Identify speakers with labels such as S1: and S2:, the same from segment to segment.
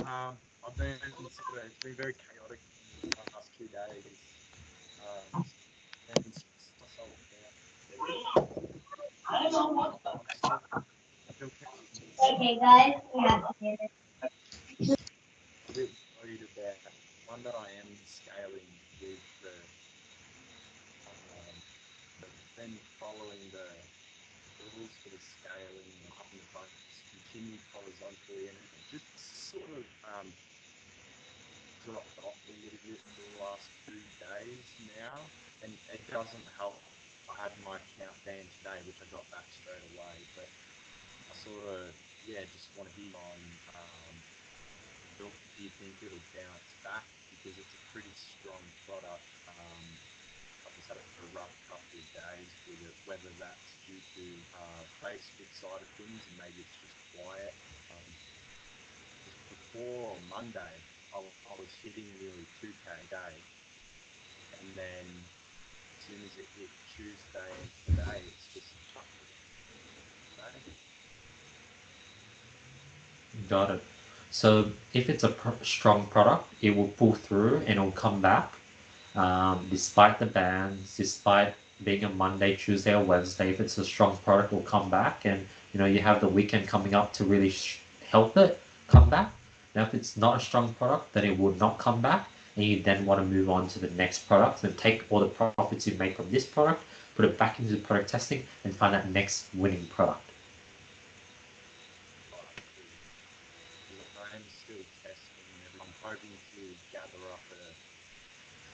S1: It's been very chaotic the past 2 days. And myself I'm still
S2: Okay, guys, we have to get it.
S1: a bit worried about one that I am scaling with um, then following the rules for the scaling and having the posts continued horizontally, and it just sort of dropped off a little bit for the last 2 days now, and it doesn't help. I had my account banned today, which I got back straight away, but I sort of just want to hit on. Do you think it'll bounce back because it's a pretty strong product? I just had a rough couple of days with it, whether that's due to Facebook side of things and maybe it's just quiet. Just before on Monday, I was hitting nearly 2K a day, and then as soon as it hit Tuesday and today, it's just chucked today.
S3: Got it. So if it's a strong product, it will pull through and it'll come back, despite the bans, despite being a Monday, Tuesday, or Wednesday. If it's a strong product, it will come back, and you have the weekend coming up to really help it come back. Now, if it's not a strong product, then it will not come back, and you then want to move on to the next product and take all the profits you make from this product, put it back into product testing, and find that next winning product.
S1: Because I am still testing and everything. I'm hoping to gather up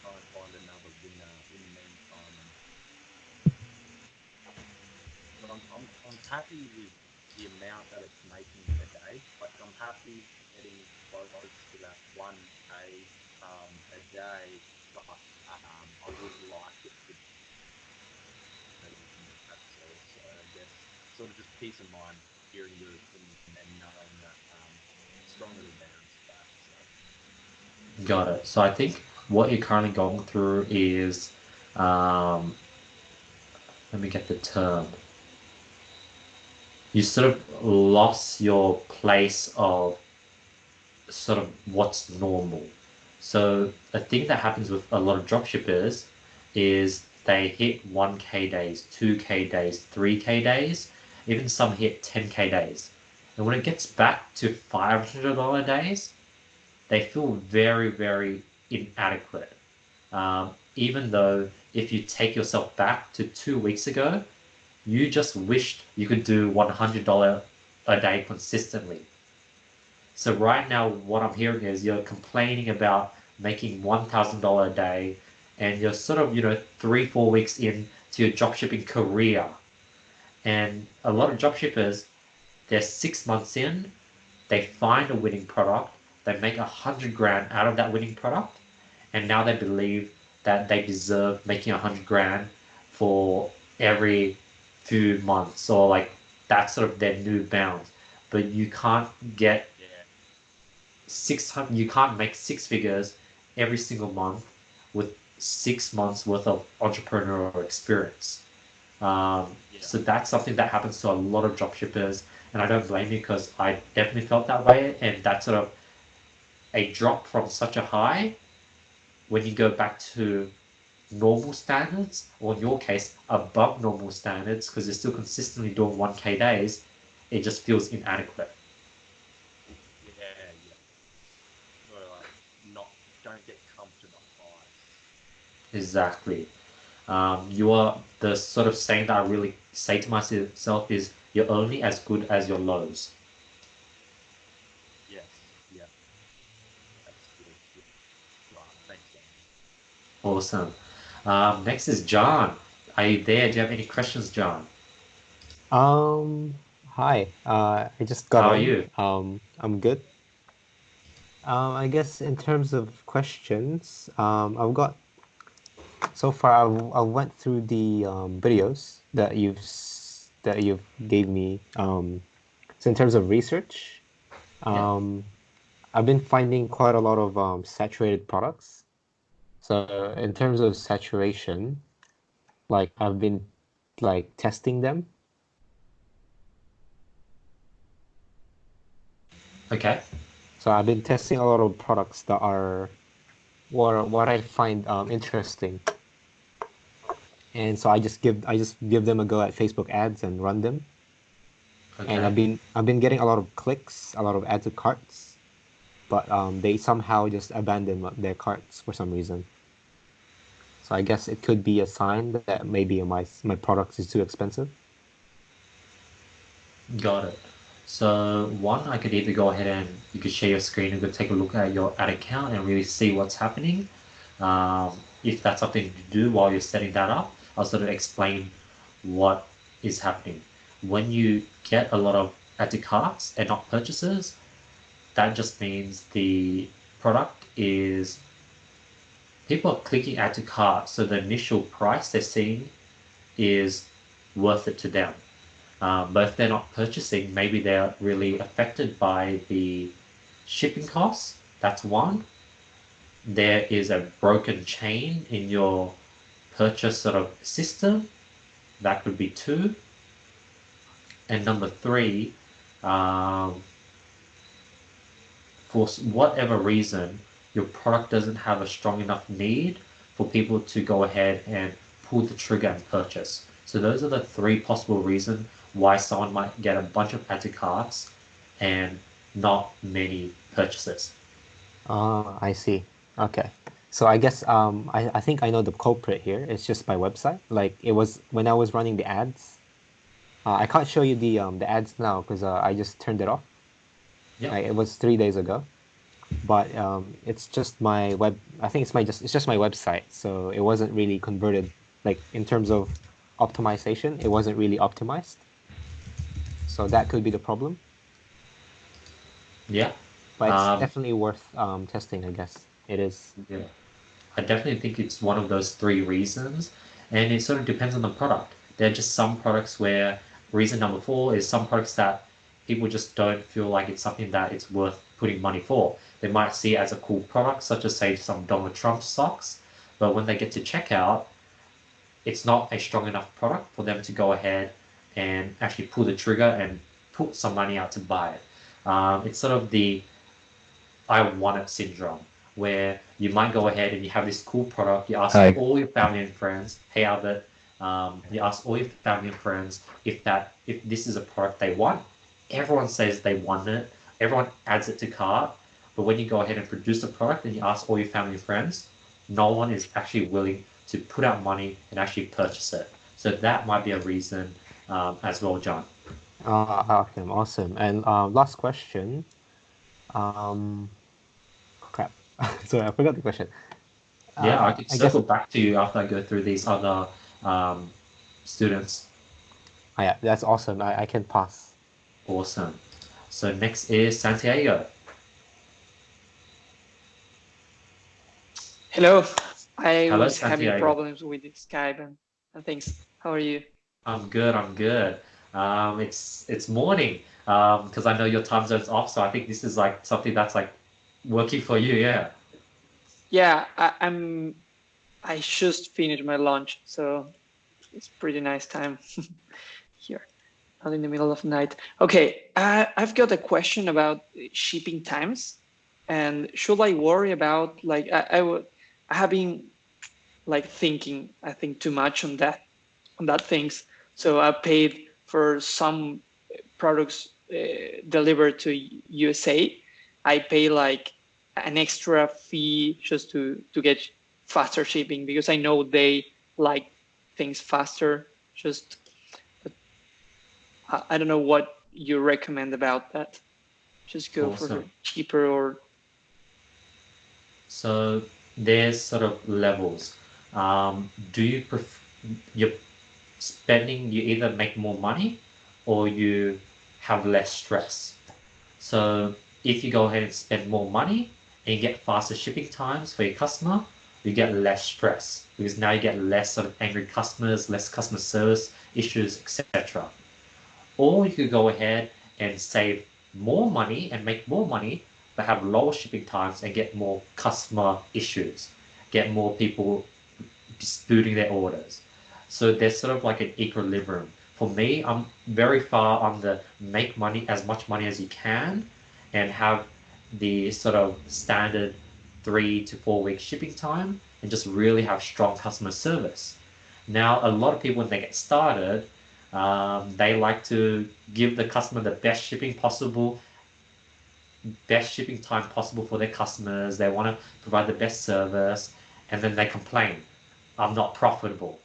S1: try and find another winner in the meantime. But I'm happy with the amount that it's making per day. Like I'm happy getting close to that 1K a day, but I would like it to. That's all. So I guess sort of just peace of mind hearing your opinion and knowing that stronger to bounce back. So.
S3: Got it. So I think what you're currently going through is, um, let me get the term. You sort of lost your place of sort of what's normal. So a thing that happens with a lot of dropshippers is they hit 1K days, 2K days, 3K days, even some hit 10K days. And when it gets back to $500 days, they feel very, very inadequate. Even though if you take yourself back to 2 weeks ago, you just wished you could do $100 a day consistently. So right now, what I'm hearing is you're complaining about making $1,000 a day, and you're sort of 3-4 weeks into your dropshipping career. And a lot of dropshippers, they're 6 months in, they find a winning product, they make 100 grand out of that winning product, and now they believe that they deserve making 100 grand for every few months, or like that's sort of their new bounds. But you can't get
S1: Yeah.
S3: 600. You can't make six figures every single month with 6 months worth of entrepreneurial experience.
S1: Yeah.
S3: So that's something that happens to a lot of dropshippers, and I don't blame you because I definitely felt that way. And that's sort of a drop from such a high when you go back to normal standards, or in your case, above normal standards, because you're still consistently doing 1K days, it just feels inadequate.
S1: Yeah. Yeah. Sort of like not don't get comfortable.
S3: Exactly. You are the sort of saying that I really say to myself is you're only as good as your lows.
S1: Yes. Yeah. That's good. Right. Thanks, Dan.
S3: Awesome. Next is John. Are you there? Do you have any questions, John?
S4: Um, Hi. I just got
S3: How are
S4: in.
S3: you?
S4: I'm good. I guess in terms of questions, I've got so far. I went through the videos that you've gave me. So in terms of research,
S3: Yeah.
S4: um, I've been finding quite a lot of saturated products. So in terms of saturation, like I've been like testing them.
S3: Okay.
S4: So I've been testing a lot of products that are what I find interesting, and so I just give them a go at Facebook ads and run them. And
S3: Okay.
S4: I've been getting a lot of clicks, a lot of add to carts, but they somehow just abandon their carts for some reason. So I guess it could be a sign that maybe my product is too expensive.
S3: Got it. So one, I could either go ahead and you could share your screen and go take a look at your ad account and really see what's happening. If that's something to do while you're setting that up, I'll sort of explain what is happening. When you get a lot of add to carts and not purchases, that just means the product is people are clicking add to cart, so the initial price they're seeing is worth it to them. But if they're not purchasing, maybe they're really affected by the shipping costs. That's one. There is a broken chain in your purchase sort of system. That could be two. And number three, um, for whatever reason, your product doesn't have a strong enough need for people to go ahead and pull the trigger and purchase. So those are the three possible reasons why someone might get a bunch of add to carts and not many purchases.
S4: Ah, I see. Okay. So I guess I think I know the culprit here. It's just my website. Like it was when I was running the ads. I can't show you the ads now because I just turned it off.
S3: Yep.
S4: It was 3 days ago. But it's just my web. I think it's just my website. So it wasn't really converted. Like in terms of optimization, it wasn't really optimized. So that could be the problem.
S3: Yeah.
S4: But it's
S3: Um,
S4: definitely worth testing, I guess. It is.
S3: yeah. I definitely think it's one of those three reasons, and it sort of depends on the product. There are just some products where reason number four is some products that people just don't feel like it's something that it's worth putting money for. They might see it as a cool product, such as say some Donald Trump stocks, but when they get to checkout, it's not a strong enough product for them to go ahead and actually pull the trigger and put some money out to buy it. It's sort of the I want it syndrome, where you might go ahead and you have this cool product, you ask
S5: Hi.
S3: all your family and friends, hey Albert, you ask all your family and friends if this is a product they want. Everyone says they want it, everyone adds it to cart, but when you go ahead and produce a product and you ask all your family and friends, no one is actually willing to put out money and actually purchase it. So that might be a reason as well, John.
S4: Awesome, awesome. And last question. Um, crap. Sorry, I forgot the question.
S3: Yeah, I could
S4: I guess.
S3: circle back to you after I go through these other um, students.
S4: Oh, yeah, that's awesome. I can pass.
S3: Awesome. So next is Santiago.
S6: Hello. I
S3: Hello,
S6: was having
S3: Santiago.
S6: problems with the Skype and things. How are you?
S3: I'm good. I'm good. It's morning. Because I know your time zone's off, so I think this is like something that's like working for you. Yeah.
S6: Yeah, I just finished my lunch, so it's pretty nice time here, not in the middle of the night. Okay, I've got a question about shipping times, and should I worry about like I have been like thinking I think too much on that things. So I paid for some products delivered to USA. I pay like an extra fee just to get faster shipping because I know they like things faster. Just I don't know what you recommend about that. Just go for
S3: Awesome.
S6: cheaper or
S3: So there's sort of levels. Do you prefer you're spending? You either make more money or you have less stress. So if you go ahead and spend more money and you get faster shipping times for your customer, you get less stress because now you get less sort of angry customers, less customer service issues, etc. Or you could go ahead and save more money and make more money, but have lower shipping times and get more customer issues, get more people disputing their orders. So there's sort of like an equilibrium. For me, I'm very far on the make money as much money as you can and have the sort of standard 3 to 4 week shipping time and just really have strong customer service. Now, a lot of people, when they get started, they like to give the customer the best shipping time possible for their customers. They want to provide the best service, and then they complain, I'm not profitable.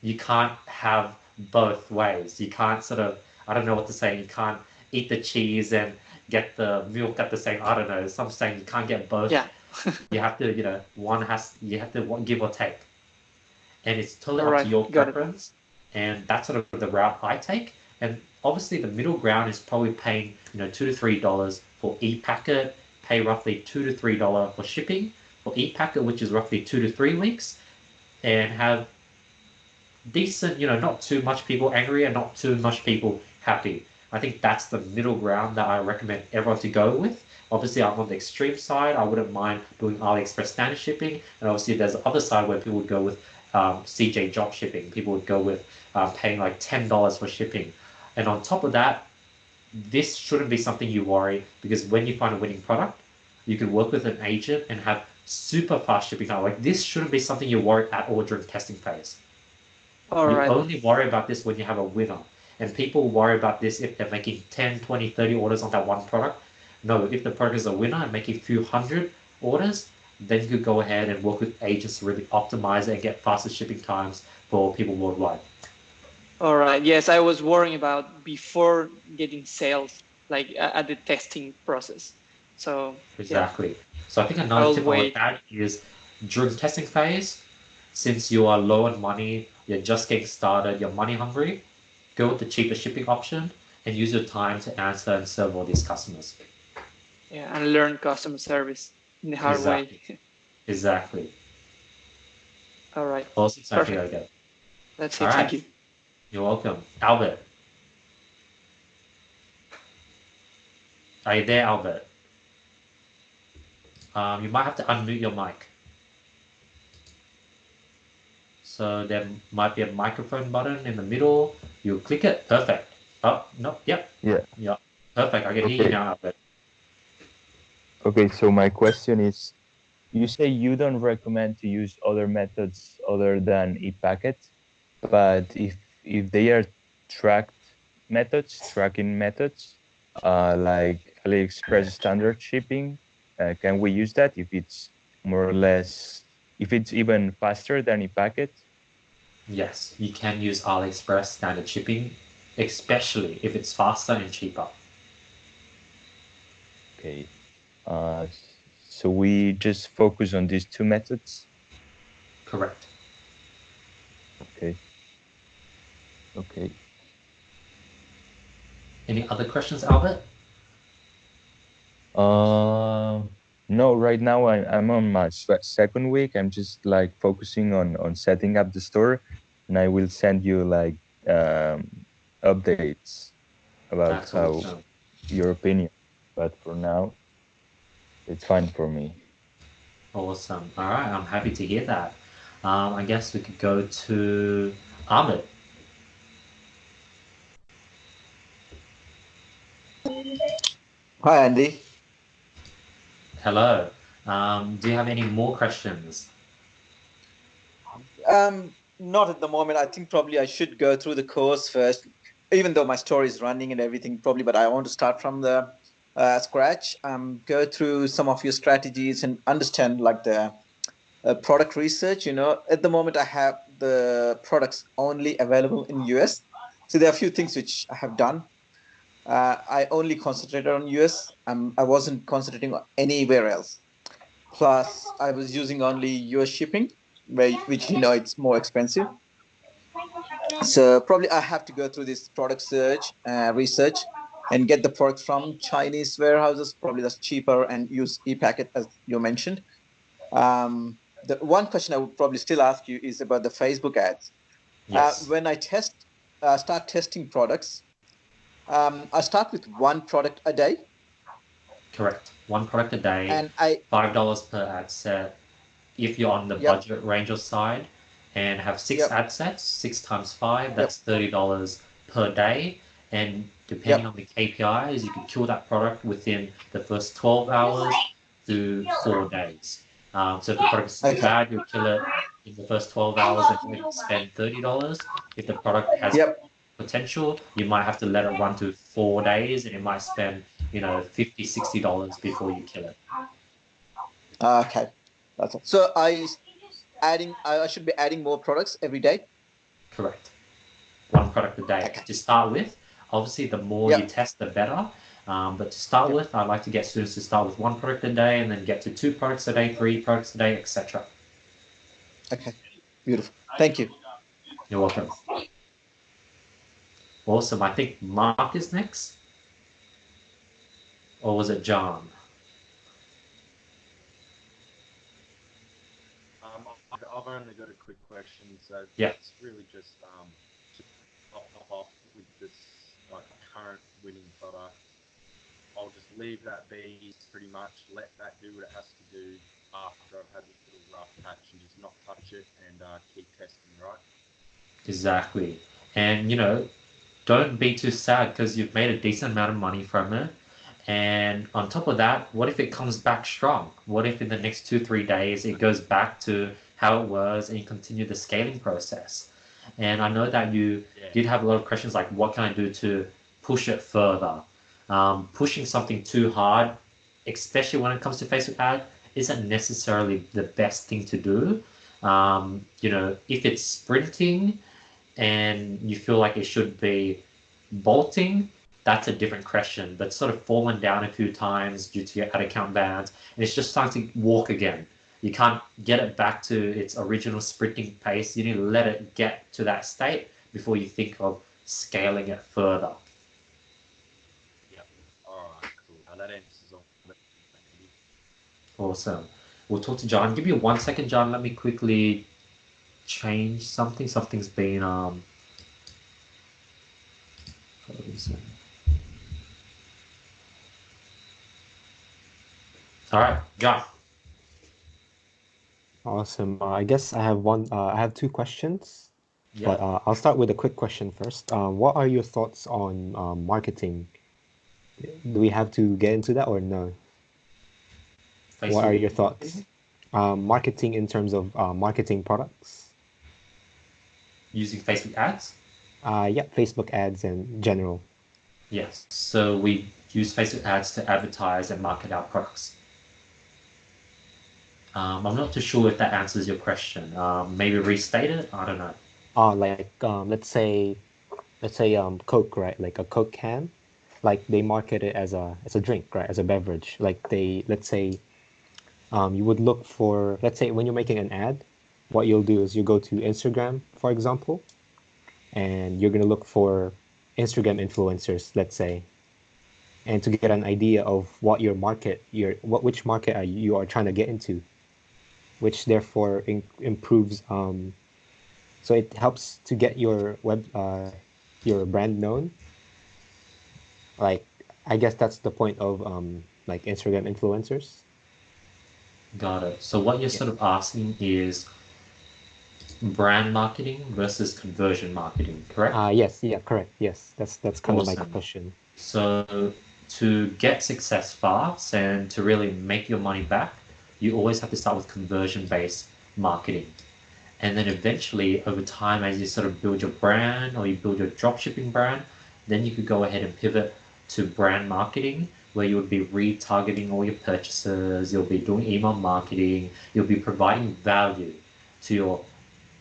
S3: You can't have both ways. You can't sort of, I don't know what to say, you can't eat the cheese and get the milk at the same, I don't know, some saying you can't get both.
S6: Yeah.
S3: You have to, you have to give or take. And it's totally
S6: All
S3: up
S6: right,
S3: to your
S6: got it.
S3: preference. And that's sort of the route I take. And obviously the middle ground is probably paying, $2 to $3 for e-packet, pay roughly $2 to $3 for shipping for e-packet, which is roughly 2 to 3 weeks, and have decent, not too much people angry and not too much people happy. I think that's the middle ground that I recommend everyone to go with. Obviously, I'm on the extreme side. I wouldn't mind doing AliExpress standard shipping. And obviously, there's the other side where people would go with CJ drop shipping. People would go with paying like $10 for shipping. And on top of that, this shouldn't be something you worry, because when you find a winning product, you can work with an agent and have super fast shipping time. Like, this shouldn't be something you worry at all during testing phase.
S6: All
S3: You
S6: right.
S3: only worry about this when you have a winner. And people worry about this if they're making 10, 20, 30 orders on that one product. No, if the product is a winner and making a few hundred orders, then you could go ahead and work with agents to really optimize it and get faster shipping times for people worldwide.
S6: All right. Yes, I was worrying about before getting sales, like at the testing process. So
S3: Exactly.
S6: yeah.
S3: So I think another
S6: I'll
S3: tip I would
S6: wait.
S3: add is during testing phase, since you are low on money, you're just getting started, you're money hungry, go with the cheaper shipping option and use your time to answer and serve all these customers.
S6: Yeah, and learn customer service in the hard
S3: Exactly.
S6: way.
S3: Exactly.
S6: All right.
S3: Awesome. So I think I
S6: Perfect.
S3: get.
S6: That's
S3: All
S6: it. Thank
S3: right.
S6: you.
S3: You're welcome. Albert. Are you there, Albert? You might have to unmute your mic. So there might be a microphone button in the middle. You click it. Perfect. Oh, no. Yep.
S5: Yeah.
S3: Yeah. Perfect. I can hear you
S5: Okay.
S3: now, Albert.
S5: Okay. So my question is, you say you don't recommend to use other methods other than e-packet, but if they are tracking methods, like AliExpress standard shipping, can we use that if it's more or less, if it's even faster than e-packet?
S3: Yes, you can use AliExpress standard shipping, especially if it's faster and cheaper.
S5: Okay. Uh, so we just focus on these two methods.
S3: Correct.
S5: Okay. Okay.
S3: Any other questions, Albert?
S5: No, right now I'm on my second week. I'm just like focusing on setting up the store, and I will send you like updates about
S3: That's
S5: how
S3: awesome.
S5: your opinion. But for now, it's fine for me.
S3: Awesome. All right, I'm happy to hear that. I guess we could go to Ahmed.
S7: Hi, Andy.
S3: Hello. Do you have any more questions?
S7: Not at the moment. I think probably I should go through the course first, even though my story is running and everything, probably, but I want to start from the scratch. Go through some of your strategies and understand like the product research. At the moment, I have the products only available in US. So there are a few things which I have done. I only concentrated on US. I wasn't concentrating on anywhere else. Plus, I was using only US shipping, which it's more expensive. So probably I have to go through this product search research and get the product from Chinese warehouses. Probably that's cheaper, and use e-packet as you mentioned. The one question I would probably still ask you is about the Facebook ads.
S3: Yes.
S7: When I start testing products, I start with one product a day.
S3: Correct. One product a day,
S7: And
S3: $5 per ad set. If you're on the budget range side and have 6 ad sets, 6 times 5, that's $30 per day. and depending on the KPIs, you can kill that product within the first 12 hours to 4 days. So if the product's bad, you'll kill it in the first 12 hours and maybe spend $30. If the product has potential, you might have to let it run to 4 days, and you might spend, $50, $60 before you kill it.
S7: Okay, that's all. So I should be adding more products every day.
S3: Correct. One product a day to start with. Obviously, the more you test, the better. But to start with, I like to get students to start with 1 product a day and then get to 2 products a day, 3 products a day, etc.
S7: Okay, beautiful. Thank you.
S3: You're welcome. Awesome. I think Mark is next. Or was it John?
S1: I've only got a quick question, so
S3: Yeah.
S1: it's really just top off with this current winning product. I'll just leave that be, pretty much let that do what it has to do after I've had this little rough patch, and just not touch it and keep testing, right?
S3: Exactly. And, don't be too sad because you've made a decent amount of money from it. And on top of that, what if it comes back strong? What if in the next 2-3 days it goes back to how it was and you continue the scaling process? And I know that you did have a lot of questions like, what can I do to push it further? Pushing something too hard, especially when it comes to Facebook ad, isn't necessarily the best thing to do. If it's sprinting and you feel like it should be bolting, that's a different question. But sort of fallen down a few times due to your ad account bans, and it's just starting to walk again. You can't get it back to its original sprinting pace. You need to let it get to that state before you think of scaling it further.
S1: Yep. All right, cool. Now that answers all.
S3: Awesome. We'll talk to John. Give me 1 second, John. Let me quickly change something. Something's been all right, John.
S4: Awesome. I guess I have 2 questions, but I'll start with a quick question first. What are your thoughts on marketing? Do we have to get into that or no? What are your thoughts? Marketing in terms of marketing products.
S3: Using Facebook ads?
S4: Yeah, Facebook ads in general.
S3: Yes. So we use Facebook ads to advertise and market our products. I'm not too sure if that answers your question. Maybe restate it. I don't know.
S4: Let's say Coke, right? Like a Coke can, like they market it as a drink, right? As a beverage. Like let's say, you would look for, let's say when you're making an ad, what you'll do is you go to Instagram, for example, and you're gonna look for Instagram influencers, let's say, and to get an idea of what your market, which market you are trying to get into, which therefore improves. So it helps to get your your brand known. Like, I guess that's the point of like Instagram influencers.
S3: Got it. So what you're sort of asking is brand marketing versus conversion marketing, correct?
S4: Yes, yeah, correct. Yes, that's kind of my
S3: Awesome.
S4: question.
S3: So to get success fast and to really make your money back, you always have to start with conversion-based marketing. And then eventually, over time, as you sort of build your brand or you build your dropshipping brand, then you could go ahead and pivot to brand marketing, where you would be retargeting all your purchases, you'll be doing email marketing, you'll be providing value to your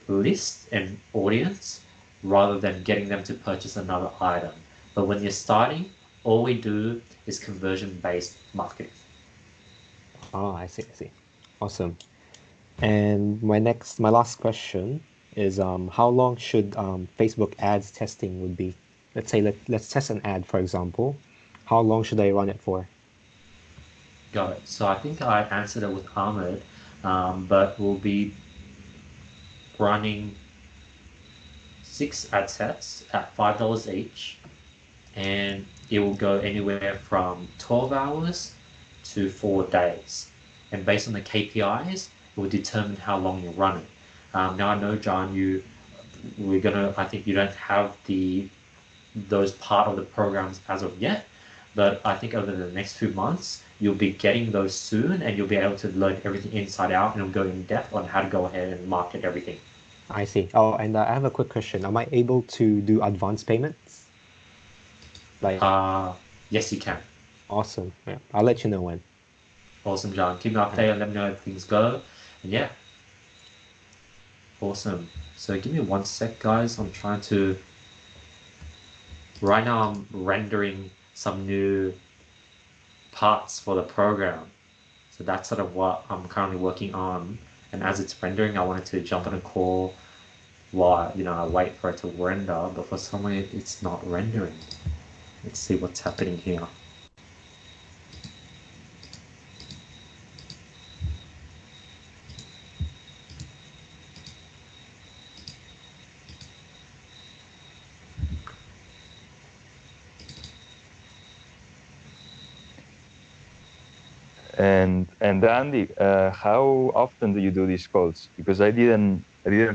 S3: list and audience rather than getting them to purchase another item. But when you're starting, all we do is conversion-based marketing.
S4: Oh, I see. Awesome. And my last question is, how long should Facebook ads testing would be? Let's say let's test an ad, for example. How long should I run it for?
S3: Got it. So I think I answered it with Ahmed, but we'll be running 6 ad sets at $5 each, and it will go anywhere from 12 hours to 4 days. And based on the KPIs, it will determine how long you run it. Now I know, John, I think you don't have the those part of the programs as of yet, but I think over the next few months you'll be getting those soon, and you'll be able to learn everything inside out, and it'll go in depth on how to go ahead and market everything.
S4: I see. Oh, and I have a quick question. Am I able to do advance payments? Like,
S3: Yes, you can.
S4: awesome. Yeah, I'll let you know when.
S3: Awesome, John. Keep me updated. Let me know if things go. And yeah, awesome. So give me 1 sec, guys. I'm trying to. Right now, I'm rendering some new parts for the program. So that's sort of what I'm currently working on. And as it's rendering, I wanted to jump on a call while I wait for it to render. But for some reason, it's not rendering. Let's see what's happening here.
S5: And Andy, how often do you do these calls? Because I didn't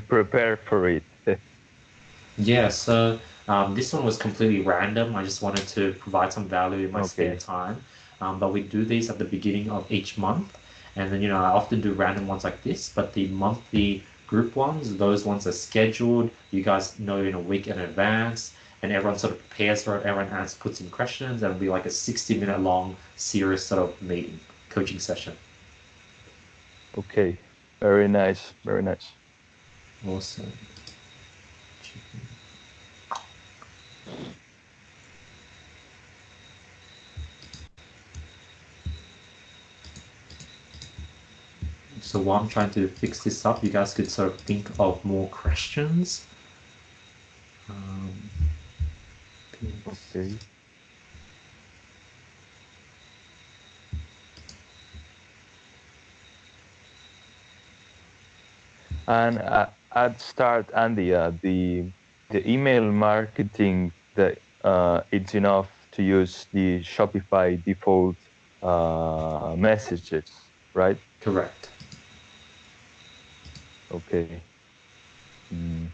S5: prepare for it.
S3: Yeah, so this one was completely random. I just wanted to provide some value in my spare
S5: Okay.
S3: time. But we do these at the beginning of each month. And then, I often do random ones like this, but the monthly group ones, those ones are scheduled. You guys know in a week in advance, and everyone sort of prepares for it. Everyone puts in questions, and it'll be like a 60-minute long, serious sort of meeting, coaching session.
S5: Okay. Very nice. Very nice.
S3: Awesome. So while I'm trying to fix this up, you guys could sort of think of more questions.
S5: Okay. And at start, Andy, the email marketing, that it's enough to use the Shopify default messages, right?
S3: Correct.
S5: Okay. Mm.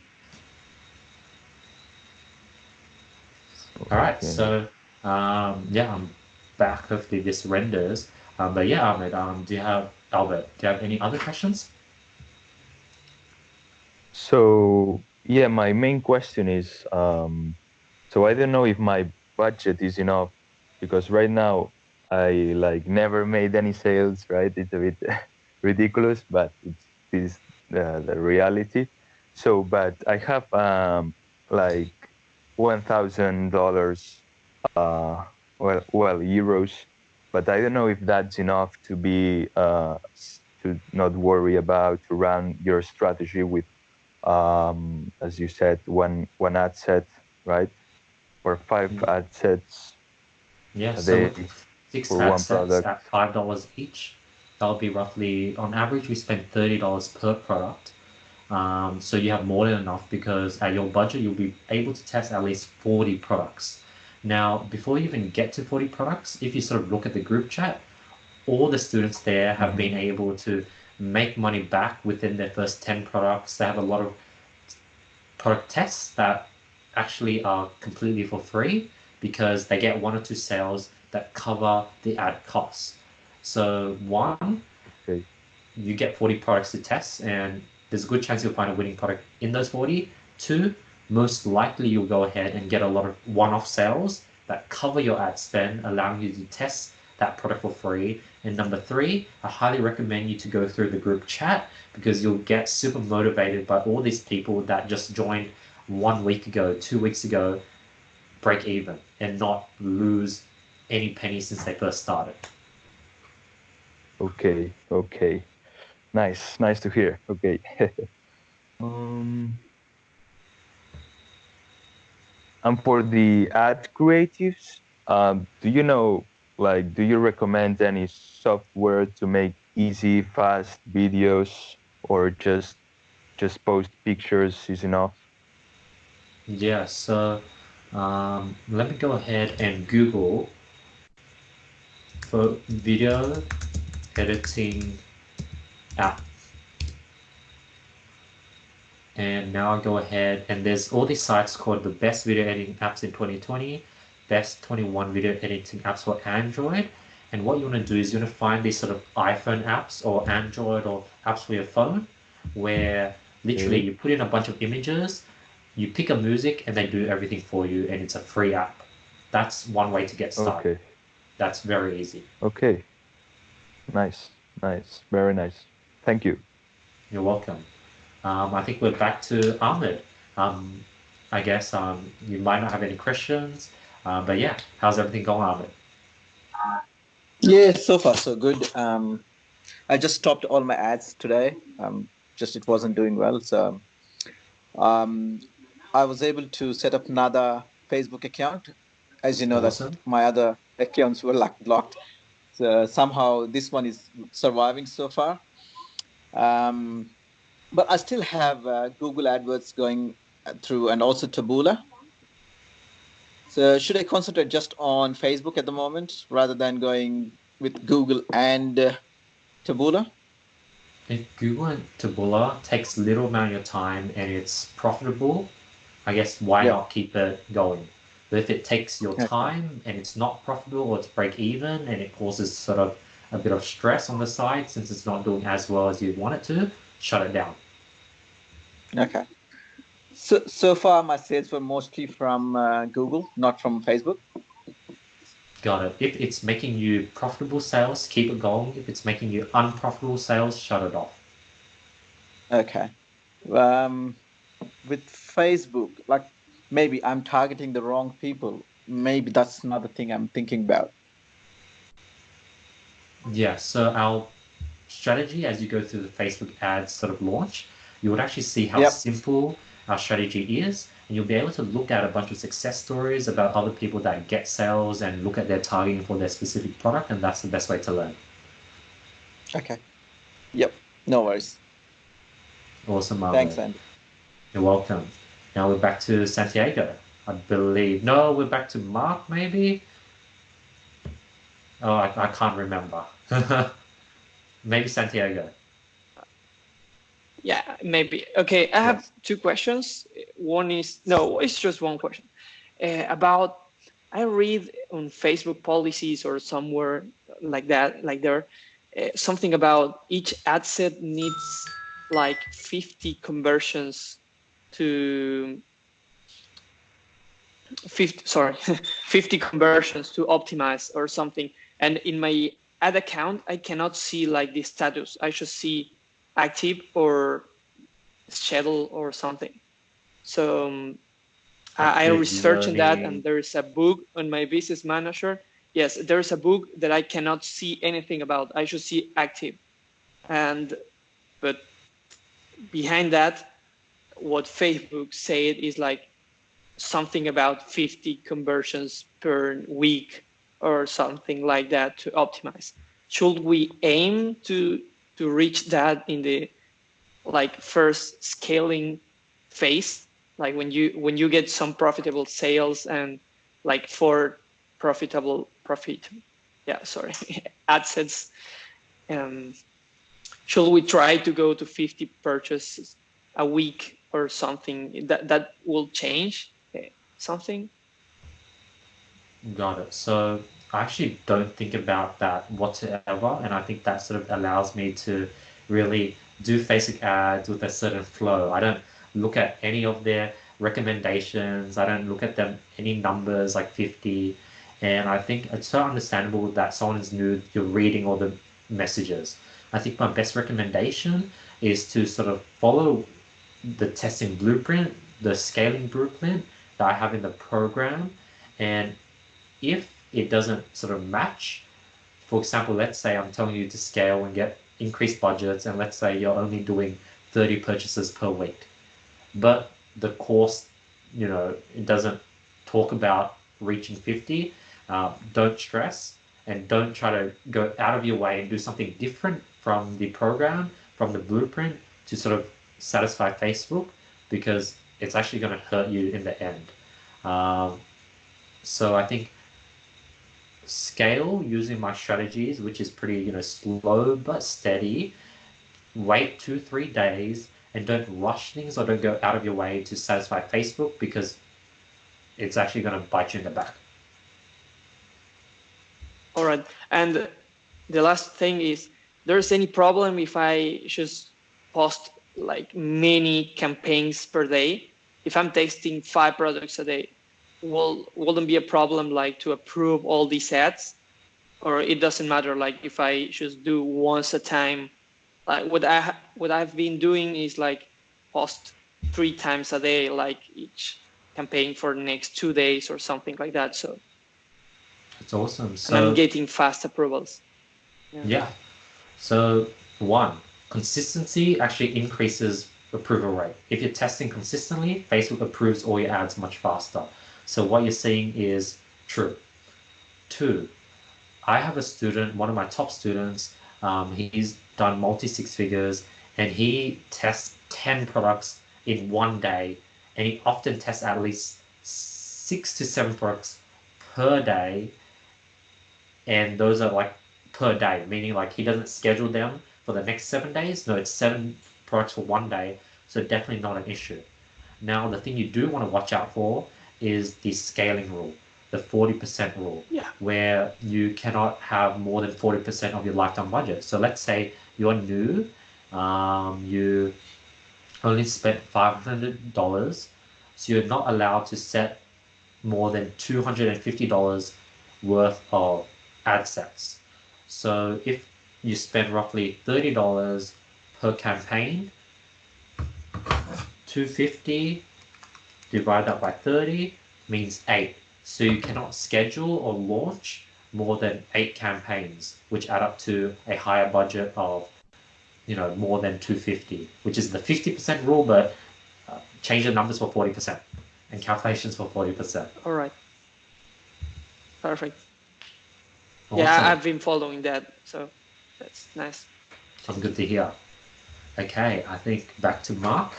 S3: All right.
S5: Okay.
S3: So yeah, I'm back. Hopefully this renders. But yeah, Ahmed, Albert, do you have any other questions?
S5: So yeah, my main question is, so I don't know if my budget is enough, because right now I like never made any sales, right? It's a bit ridiculous, but it's this the reality. So, but I have like $1,000, well euros, but I don't know if that's enough to be to not worry about to run your strategy with, as you said, one ad set, right? Or 5 ad sets
S3: Yeah.
S5: a
S3: So
S5: day
S3: with 6
S5: for
S3: ad
S5: one
S3: sets
S5: product.
S3: at $5 each, that'll be roughly on average we spend $30 per product. So you have more than enough, because at your budget you'll be able to test at least 40 products. Now, before you even get to 40 products, if you sort of look at the group chat, all the students there have been able to make money back within their first 10 products. They have a lot of product tests that actually are completely for free, because they get 1 or 2 sales that cover the ad costs. So one,
S5: Okay.
S3: you get 40 products to test, and there's a good chance you'll find a winning product in those 40. Two, most likely you'll go ahead and get a lot of one-off sales that cover your ad spend, allowing you to test that product for free. And number three, I highly recommend you to go through the group chat, because you'll get super motivated by all these people that just joined 1 week ago, 2 weeks ago, break even and not lose any penny since they first started.
S5: Okay. Okay. Nice. Nice to hear. Okay. um, and for the ad creatives, do you know, like, do you recommend any software to make easy, fast videos, or just post pictures is enough?
S3: Yeah, so let me go ahead and Google for video editing app. And now I go ahead and there's all these sites called the best video editing apps in 2020, best 21 video editing apps for Android. And what you want to do is you want to find these sort of iPhone apps or Android or apps for your phone where literally
S5: Okay.
S3: you put in a bunch of images, you pick a music and they do everything for you and it's a free app. That's one way to get started.
S5: Okay.
S3: That's very easy.
S5: Okay. Nice. Nice. Very nice. Thank you.
S3: You're welcome. I think we're back to Ahmed. I guess you might not have any questions, but yeah, how's everything going, Ahmed?
S7: Yeah, so far so good. I just stopped all my ads today. Just it wasn't doing well, so I was able to set up another Facebook account. As you know, that
S3: Awesome.
S7: my other accounts were blocked. So somehow this one is surviving so far. But I still have Google AdWords going through, and also Taboola. So should I concentrate just on Facebook at the moment rather than going with Google and Taboola?
S3: If Google and Taboola takes little amount of your time and it's profitable, I guess why
S7: Yep.
S3: not keep it going? But if it takes your
S7: Okay.
S3: time and it's not profitable or it's break even and it causes sort of a bit of stress on the site since it's not doing as well as you want it to, shut it down.
S7: Okay. So far my sales were mostly from Google, not from Facebook.
S3: Got it. If it's making you profitable sales, keep it going. If it's making you unprofitable sales, shut it off.
S7: Okay. With Facebook, like maybe I'm targeting the wrong people. Maybe that's another thing I'm thinking about.
S3: Yeah, so our strategy as you go through the Facebook ads sort of launch, you would actually see how
S7: Yep.
S3: simple our strategy is, and you'll be able to look at a bunch of success stories about other people that get sales and look at their targeting for their specific product, and that's the best way to learn.
S7: Okay. Yep. No worries.
S3: Awesome,
S7: Thanks,
S3: Ahmed.
S7: Andy.
S3: You're welcome. Now we're back to Santiago, I believe. No, we're back to Mark, maybe? Oh, I can't remember. Maybe Santiago.
S6: Yeah, maybe. Okay, I have
S3: Yes.
S6: two questions. One is, no, it's just one question. About, I read on Facebook policies or somewhere like that, like there, something about each ad set needs like 50 conversions to 50 conversions to optimize or something. And in my ad account, I cannot see like the status. I should see active or schedule or something. So I
S3: Active
S6: researched on that,
S3: learning.
S6: and there is a book on my business manager. Yes, there is a book that I cannot see anything about. I should see active. But behind that, what Facebook said is like something about 50 conversions per week or something like that to optimize. Should we aim to reach that in the like first scaling phase, like when you get some profitable sales and like for assets, should we try to go to 50 purchases a week or something that will change something?
S3: Got it. So I actually don't think about that whatsoever, and I think that sort of allows me to really do Facebook ads with a certain flow. I don't look at any of their recommendations. I don't look at them any numbers like 50. And I think it's so understandable that someone is new, you're reading all the messages. I think my best recommendation is to sort of follow the testing blueprint, the scaling blueprint that I have in the program, and if it doesn't sort of match, for example, let's say I'm telling you to scale and get increased budgets, and let's say you're only doing 30 purchases per week, but the course, it doesn't talk about reaching 50, don't stress and don't try to go out of your way and do something different from the program, from the blueprint to sort of satisfy Facebook, because it's actually going to hurt you in the end. So I think scale using my strategies, which is pretty, slow but steady. Wait 2-3 days and don't rush things or don't go out of your way to satisfy Facebook, because it's actually going to bite you in the back.
S6: All right. And the last thing is, there's any problem if I just post like many campaigns per day? If I'm testing 5 products a day, wouldn't be a problem like to approve all these ads? Or it doesn't matter, like if I just do once a time? Like what I've been doing is like post 3 times a day, like each campaign for the next 2 days or something like that. So
S3: It's awesome.
S6: and
S3: So
S6: I'm getting fast approvals.
S3: yeah. So one, consistency actually increases approval rate. If you're testing consistently, Facebook approves all your ads much faster. So what you're seeing is true. Two, I have a student, one of my top students, he's done multi 6 figures, and he tests 10 products in one day, and he often tests at least 6 to 7 products per day, and those are like per day, meaning like he doesn't schedule them for the next 7 days. No, it's 7 products for one day, so definitely not an issue. Now, the thing you do want to watch out for is the scaling rule, the 40% rule, where you cannot have more than 40% of your lifetime budget. So let's say you're new, you only spent $500, so you're not allowed to set more than $250 worth of ad sets. So if you spend roughly $30 per campaign, 250 divide that by 30 means 8. So you cannot schedule or launch more than 8 campaigns, which add up to a higher budget of, more than 250, which is the 50% rule, but change the numbers for 40% and calculations for 40%.
S6: All right. Perfect.
S3: Awesome.
S6: Yeah, I've been following that, so that's nice.
S3: That's good to hear. Okay, I think back to Mark.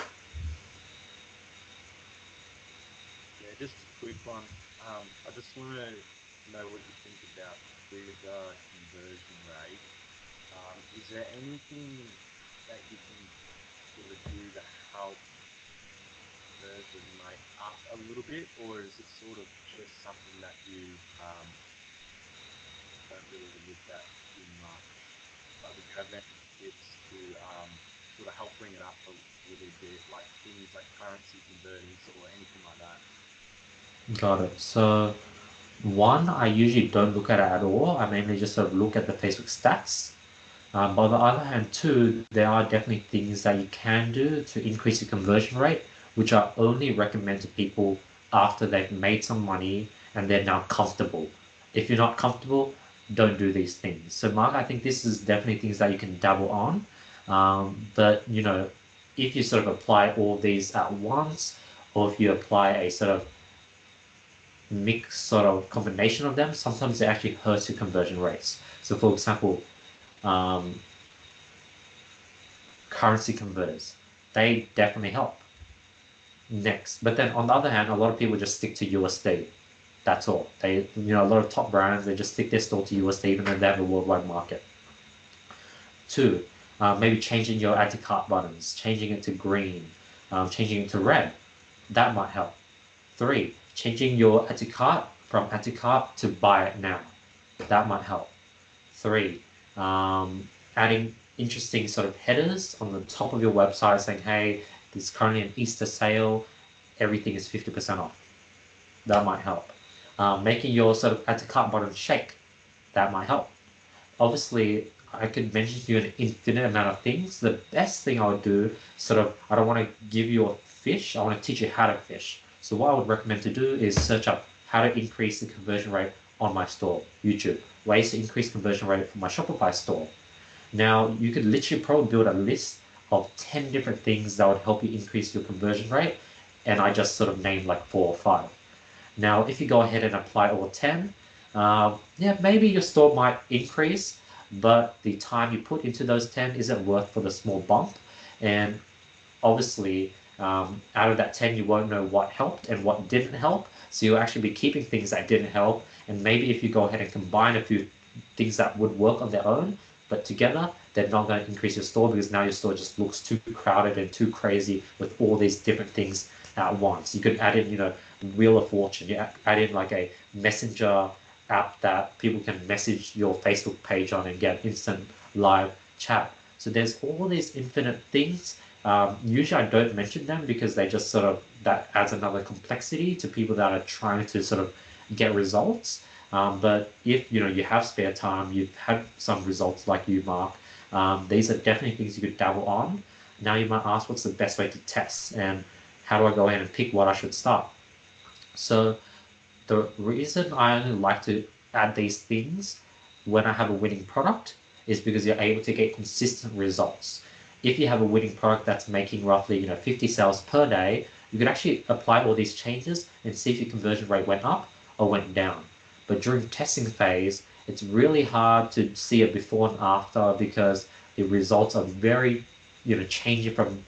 S1: Yeah, just a quick one. I just want to know what you think about with conversion rate. Is there anything that you can sort of do to help conversion rate up a little bit, or is it sort of just something that you don't really look at too much? Like, would you have any tips to sort of help bring it up a little bit, like things like currency converters or anything like that?
S3: Got it. So one, I usually don't look at it at all. I mainly just sort of look at the Facebook stats. But on the other hand, too, there are definitely things that you can do to increase your conversion rate, which I only recommend to people after they've made some money and they're now comfortable. If you're not comfortable, don't do these things. So Mark, I think this is definitely things that you can dabble on. But if you sort of apply all these at once, or if you apply a sort of mixed sort of combination of them, sometimes it actually hurts your conversion rates. So for example, currency converters, they definitely help. Next, but then on the other hand, a lot of people just stick to USD. That's all. They, a lot of top brands, they just stick their store to USD even though they have a worldwide market. Two, maybe changing your add to cart buttons, changing it to green, changing it to red. That might help. Three, changing your add to cart from add to cart to buy it now. That might help. Three, adding interesting sort of headers on the top of your website saying, hey, there's currently an Easter sale, everything is 50% off. That might help. Making your sort of add to cart button shake. That might help. Obviously, I could mention to you an infinite amount of things. The best thing I would do, I don't want to give you a fish, I want to teach you how to fish. So what I would recommend to do is search up how to increase the conversion rate on my store, YouTube. Ways to increase conversion rate for my Shopify store. Now, you could literally probably build a list of 10 different things that would help you increase your conversion rate, and I just sort of named like 4 or 5. Now, if you go ahead and apply all 10, maybe your store might increase, but the time you put into those 10 isn't worth for the small bump. And obviously, out of that 10, you won't know what helped and what didn't help. So you'll actually be keeping things that didn't help. And maybe if you go ahead and combine a few things that would work on their own, but together they're not going to increase your store, because now your store just looks too crowded and too crazy with all these different things at once. You could add in, Wheel of Fortune. You add in like a messenger app that people can message your Facebook page on and get instant live chat. So there's all these infinite things. Usually I don't mention them because they just that adds another complexity to people that are trying to sort of get results. But if you have spare time, you've had some results like you, Mark, these are definitely things you could dabble on. Now you might ask, what's the best way to test, and how do I go ahead and pick what I should start? So the reason I only like to add these things when I have a winning product is because you're able to get consistent results. If you have a winning product that's making roughly 50 sales per day, you could actually apply all these changes and see if your conversion rate went up or went down. But during testing phase, it's really hard to see a before and after, because the results are very changing from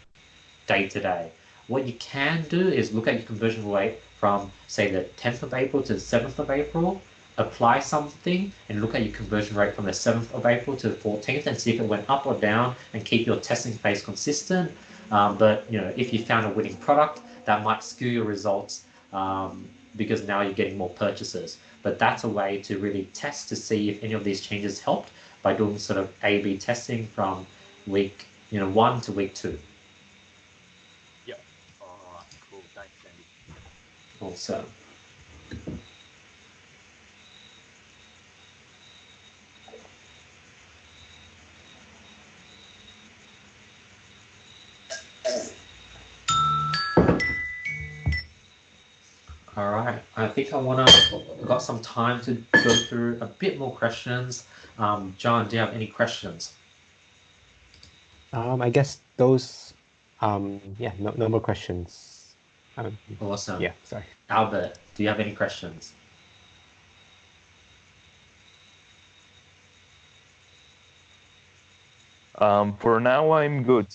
S3: day to day. What you can do is look at your conversion rate from, say, the 10th of April to the 7th of April, apply something and look at your conversion rate from the 7th of April to the 14th and see if it went up or down, and keep your testing phase consistent. But if you found a winning product, that might skew your results, because now you're getting more purchases. But that's a way to really test to see if any of these changes helped, by doing sort of A/B testing from week 1 to week 2.
S1: Yep. All right. Cool. Thanks, Andy.
S3: Also. All right, I think got some time to go through a bit more questions. John, do you have any questions?
S4: I guess those, yeah, no more questions.
S3: Awesome.
S4: Yeah, sorry.
S3: Albert, do you have any questions?
S5: For now, I'm good.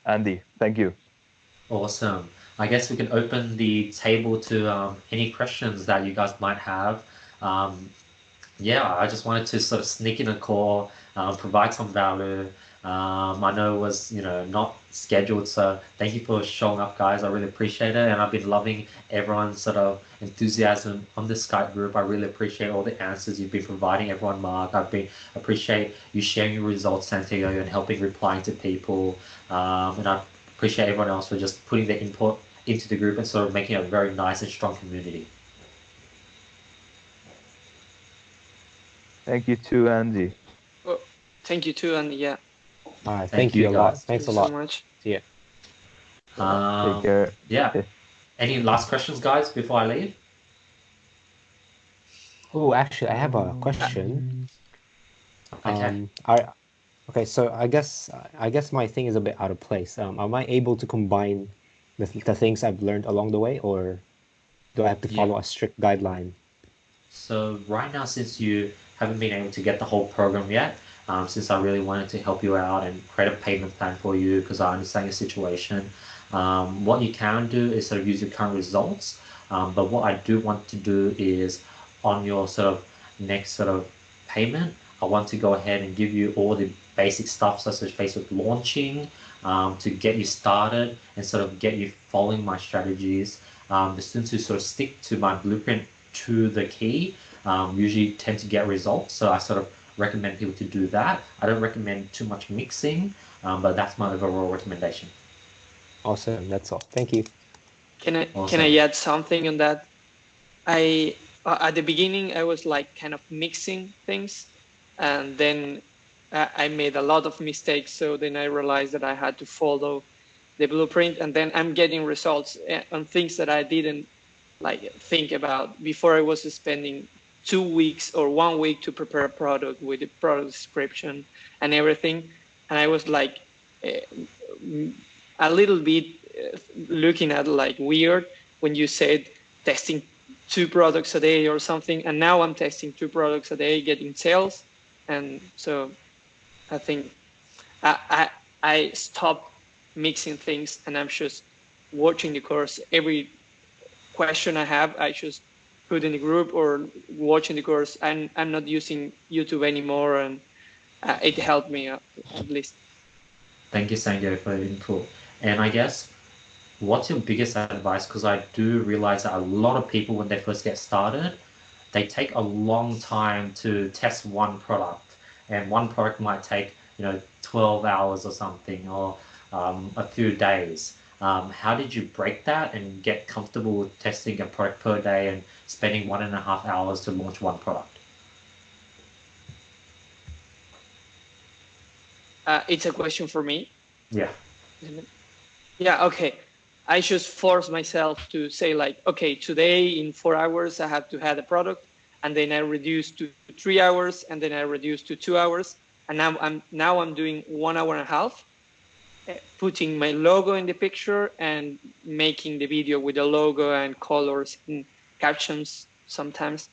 S5: Andy, thank you.
S3: Awesome. I guess we can open the table to any questions that you guys might have. Yeah, I just wanted to sort of sneak in a call, provide some value. I know it was, not scheduled, so thank you for showing up, guys. I really appreciate it, and I've been loving everyone's sort of enthusiasm on the Skype group. I really appreciate all the answers you've been providing everyone, Mark. Appreciate you sharing your results, Santiago, and helping replying to people. And I appreciate everyone else for just putting their input into the group and sort of making a very nice and strong community.
S5: Thank you too, Andy.
S6: Oh, thank you too, and yeah.
S4: All right,
S3: Thank
S4: thank you
S3: you,
S4: a lot.
S3: guys.
S4: Thanks a
S6: Thank you
S4: lot.
S6: so much.
S4: See ya.
S5: Take care.
S3: Yeah.
S5: Okay.
S3: Any last questions, guys, before I leave?
S4: Oh, actually, I have a question.
S3: Okay.
S4: Okay, so I guess my thing is a bit out of place. Am I able to combine the things I've learned along the way, or do I have to
S3: Yeah.
S4: follow a strict guideline?
S3: So right now, since you haven't been able to get the whole program yet, since I really wanted to help you out and create a payment plan for you, because I understand your situation, what you can do is sort of use your current results. But what I do want to do is, on your sort of next sort of payment, I want to go ahead and give you all the basic stuff, such as Facebook launching, to get you started and sort of get you following my strategies. The students who sort of stick to my blueprint to the key usually tend to get results. So I sort of recommend people to do that. I don't recommend too much mixing, but that's my overall recommendation.
S4: Awesome, that's all. Thank you.
S6: Can
S3: Awesome.
S6: I add something on that? I at the beginning I was like kind of mixing things, and then I made a lot of mistakes. So then I realized that I had to follow the blueprint, and then I'm getting results on things that I didn't like think about before. I was spending 2 weeks or 1 week to prepare a product with the product description and everything, and I was like a little bit looking at like weird when you said testing 2 products a day or something, and now I'm testing 2 products a day, getting sales. And so I think I stopped mixing things, and I'm just watching the course. Every question I have, I just put in the group or watching the course. I'm not using YouTube anymore, and it helped me at least.
S3: Thank you, Sanjay, for the input. And I guess, what's your biggest advice? Because I do realize that a lot of people, when they first get started, they take a long time to test one product, and one product might take 12 hours or something, or a few days. How did you break that and get comfortable with testing a product per day and spending 1.5 hours to launch one product?
S6: It's a question for me.
S3: Yeah.
S6: Yeah, okay. I just force myself to say like, okay, today in 4 hours I have to have a product, and then I reduce to 3 hours, and then I reduce to 2 hours, and now I'm doing 1 hour and a half, putting my logo in the picture and making the video with the logo and colors and captions sometimes.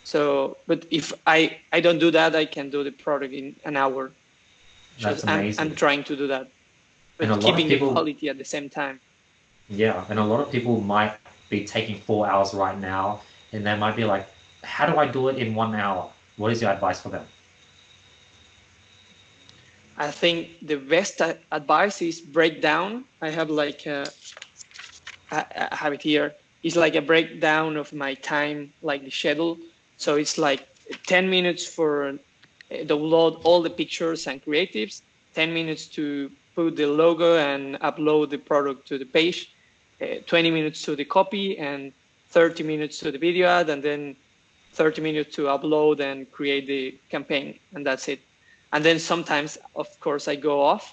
S6: So, but if I don't do that, I can do the product in an hour.
S3: That's
S6: Just,
S3: amazing.
S6: I'm trying to do that,
S3: And
S6: but
S3: a lot of
S6: keeping
S3: people-
S6: the quality at the same time.
S3: Yeah, and a lot of people might be taking 4 hours right now, and they might be like, how do I do it in 1 hour? What is your advice for them?
S6: I think the best advice is break down. I have like I have it here. It's like a breakdown of my time, like the schedule. So it's like 10 minutes for download all the pictures and creatives, 10 minutes to put the logo and upload the product to the page, 20 minutes to the copy, and 30 minutes to the video ad, and then 30 minutes to upload and create the campaign, and that's it. And then sometimes, of course, I go off,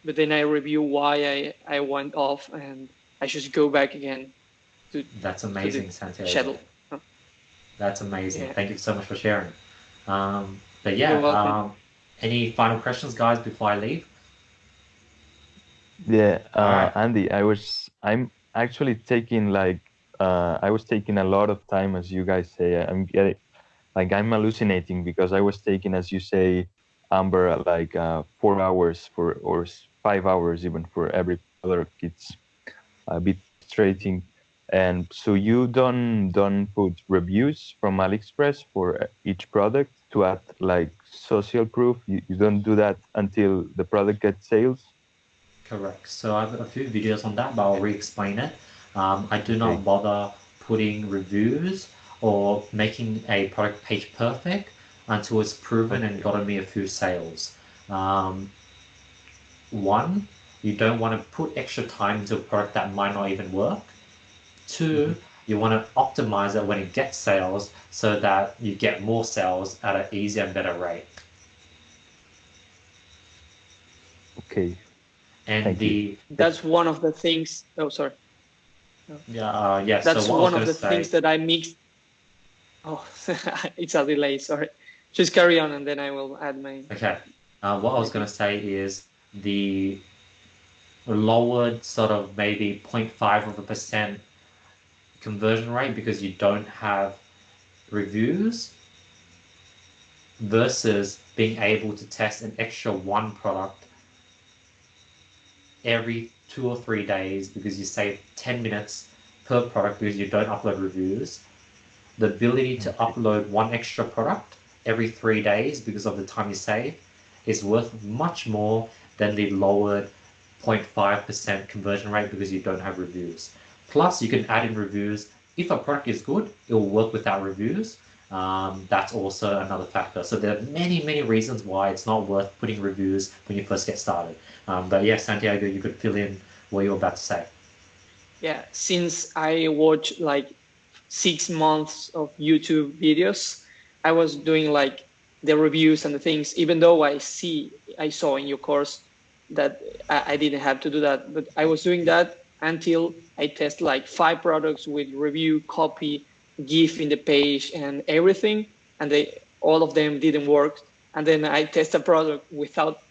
S6: but then I review why I went off, and I just go back again to
S3: That's amazing, Santiago.
S6: schedule.
S3: That's amazing.
S6: Yeah.
S3: Thank you so much for sharing. But
S6: You're
S3: yeah,
S6: welcome.
S3: any final questions, guys, before I leave?
S5: Yeah,
S3: Alright.
S5: Andy, I'm actually taking I was taking a lot of time, as you guys say. I'm hallucinating because I was taking, as you say, Amber, 4 hours or 5 hours even for every product. It's a bit frustrating. And so you don't put reviews from AliExpress for each product to add like social proof. You don't do that until the product gets sales.
S3: Correct. So I've got a few videos on that, but I'll re-explain it. I do not
S5: Okay.
S3: bother putting reviews or making a product page perfect until it's proven and gotten me a few sales. One, you don't want to put extra time into a product that might not even work. Two, you want to optimize it when it gets sales so that you get more sales at an easier and better rate.
S5: Okay.
S3: And
S5: Thank you.
S6: That's one of the things. Oh, sorry.
S3: Yeah.
S6: That's
S3: So what I was
S6: one of
S3: going
S6: the
S3: to say.
S6: things that I mixed. Oh, it's a delay. Sorry. Just carry on, and then I will add my.
S3: Okay. What I was going to say is the lowered sort of maybe 0.5% conversion rate because you don't have reviews versus being able to test an extra one product every 2 or 3 days because you save 10 minutes per product because you don't upload reviews. The ability to upload one extra product every 3 days because of the time you save is worth much more than the lowered 0.5% conversion rate because you don't have reviews. Plus, you can add in reviews. If a product is good, it will work without reviews. That's also another factor. So there are many, many reasons why it's not worth putting reviews when you first get started. But yeah, Santiago, you could fill in what you were about to say.
S6: Yeah, since I watched like 6 months of YouTube videos, I was doing like the reviews and the things, even though I saw in your course that I didn't have to do that, but I was doing that until I test like 5 products with review, copy, GIF in the page and everything, and all of them didn't work. And then I test a product without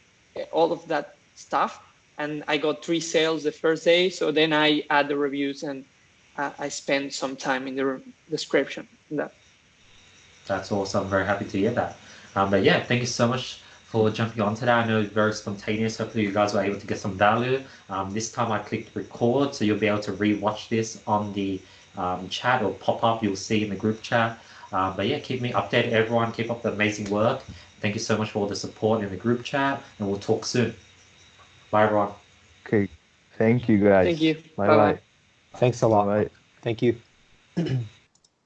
S6: all of that stuff, and I got 3 sales the first day. So then I add the reviews, and I spend some time in the description.
S3: That's awesome. I'm very happy to hear that. But yeah, thank you so much for jumping on today. I know it's very spontaneous. Hopefully you guys were able to get some value. This time I clicked record, so you'll be able to re-watch this on the chat or pop up. You'll see in the group chat. But yeah, keep me updated, everyone. Keep up the amazing work. Thank you so much for all the support in the group chat, and we'll talk soon. Bye, everyone.
S5: Okay. Thank you, guys.
S6: Thank you.
S5: Bye
S6: Bye bye.
S5: bye.
S4: Thanks a
S5: Bye
S4: lot.
S5: bye.
S4: Thank you.